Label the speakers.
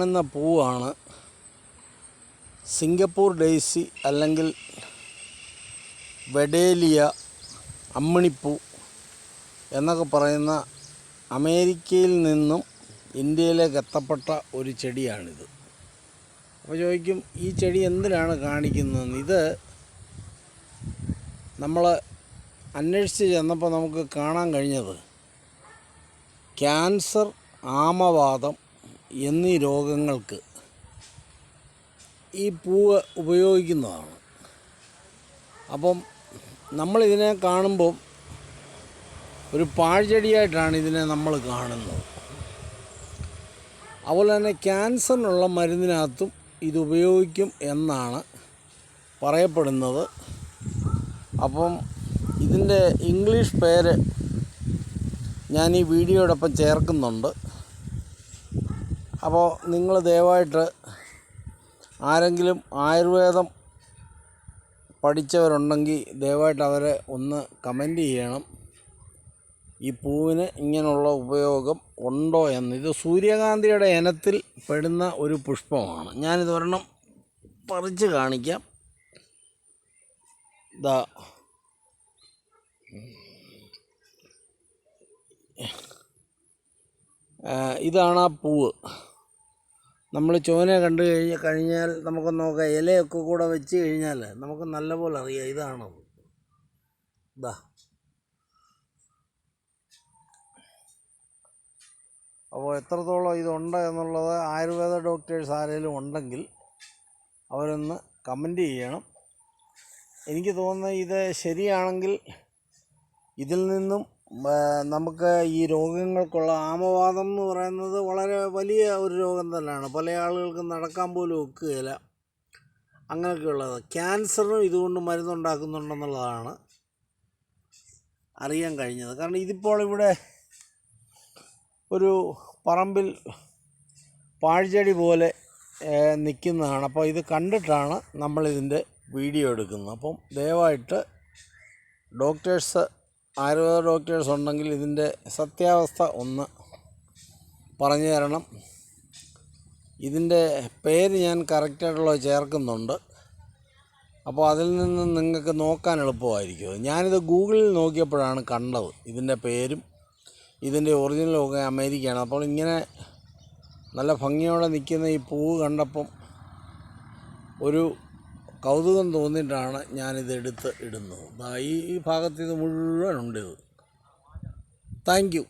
Speaker 1: കാണുന്ന പൂവാണ് Singapore Daisy അല്ലെങ്കിൽ വെഡേലിയ, അമ്മിണിപ്പൂ എന്നൊക്കെ പറയുന്ന അമേരിക്കയിൽ നിന്നും ഇന്ത്യയിലേക്ക് എത്തപ്പെട്ട ഒരു ചെടിയാണിത്. അപ്പോൾ ചോദിക്കും, ഈ ചെടി എന്തിനാണ് കാണിക്കുന്നതെന്ന്. ഇത് നമ്മൾ അന്വേഷിച്ച് ചെന്നപ്പോൾ നമുക്ക് കാണാൻ കഴിഞ്ഞത് ക്യാൻസർ, ആമവാദം എന്നീ രോഗങ്ങൾക്ക് ഈ പൂവ് ഉപയോഗിക്കുന്നതാണ്. അപ്പം നമ്മളിതിനെ കാണുമ്പം ഒരു പാഴ്ചെടിയായിട്ടാണ് ഇതിനെ നമ്മൾ കാണുന്നത്. അതുപോലെ തന്നെ ക്യാൻസറിനുള്ള മരുന്നിനകത്തും ഇത് ഉപയോഗിക്കും എന്നാണ് പറയപ്പെടുന്നത്. അപ്പം ഇതിൻ്റെ ഇംഗ്ലീഷ് പേര് ഞാൻ ഈ വീഡിയോയോടൊപ്പം ചേർക്കുന്നുണ്ട്. അപ്പോൾ നിങ്ങൾ ദയവായിട്ട് ആരെങ്കിലും ആയുർവേദം പഠിച്ചവരുണ്ടെങ്കിൽ ദയവായിട്ട് അവരെ ഒന്ന് കമൻറ്റ് ചെയ്യണം, ഈ പൂവിന് ഇങ്ങനെയുള്ള ഉപയോഗം ഉണ്ടോ എന്ന്. ഇത് സൂര്യകാന്തിയുടെ ഇനത്തിൽ പെടുന്ന ഒരു പുഷ്പമാണ്. ഞാനിതൊരെണ്ണം പറിച്ച് കാണിക്കാം. ഇതാണ് ആ പൂവ്. നമ്മൾ ചോന കണ്ടു കഴിഞ്ഞാൽ നമുക്ക് നോക്കാം, ഇലയൊക്കെ കൂടെ വെച്ച് കഴിഞ്ഞാൽ നമുക്ക് നല്ലപോലെ അറിയാം ഇതാണത്. അപ്പോൾ എത്രത്തോളം ഇതുണ്ട് എന്നുള്ളത് ആയുർവേദ ഡോക്ടേഴ്സ് ആരെങ്കിലും ഉണ്ടെങ്കിൽ അവരൊന്ന് കമൻറ്റ് ചെയ്യണം. എനിക്ക് തോന്നുന്നത് ഇത് ശരിയാണെങ്കിൽ ഇതിൽ നിന്നും നമുക്ക് ഈ രോഗങ്ങൾക്കുള്ള ആമവാദം എന്ന് പറയുന്നത് വളരെ വലിയ ഒരു രോഗം തന്നെയാണ്. പല ആളുകൾക്ക് നടക്കാൻ പോലും ഒക്കുകയില്ല, അങ്ങനെയൊക്കെയുള്ളത്. ക്യാൻസറിനും ഇതുകൊണ്ട് മരുന്നുണ്ടാക്കുന്നുണ്ടെന്നുള്ളതാണ് അറിയാൻ കഴിഞ്ഞത്. കാരണം ഇതിപ്പോൾ ഇവിടെ ഒരു പറമ്പിൽ പാഴ്ചെടി പോലെ നിൽക്കുന്നതാണ്. അപ്പോൾ ഇത് കണ്ടിട്ടാണ് നമ്മളിതിൻ്റെ വീഡിയോ എടുക്കുന്നത്. അപ്പം ദയവായിട്ട് ഡോക്ടേഴ്സ്, ആയുർവേദ ഡോക്ടേഴ്സ് ഉണ്ടെങ്കിൽ ഇതിൻ്റെ സത്യാവസ്ഥ ഒന്ന് പറഞ്ഞു തരണം. ഇതിൻ്റെ പേര് ഞാൻ കറക്റ്റായിട്ടുള്ളത് ചേർക്കുന്നുണ്ട്. അപ്പോൾ അതിൽ നിന്ന് നിങ്ങൾക്ക് നോക്കാൻ എളുപ്പമായിരിക്കും. ഞാനിത് ഗൂഗിളിൽ നോക്കിയപ്പോഴാണ് കണ്ടത്. ഇതിൻ്റെ പേരും ഇതിൻ്റെ ഒറിജിനലൊക്കെ അമേരിക്കയാണ്. അപ്പോൾ ഇങ്ങനെ നല്ല ഭംഗിയോടെ നിൽക്കുന്ന ഈ പൂവ് കണ്ടപ്പം ഒരു കൗതുകം തോന്നിയിട്ടാണ് ഞാനിത് എടുത്ത് ഇടുന്നത്. ഈ ഭാഗത്ത് ഇത് മുഴുവനുണ്ട് ഇത്. Thank you.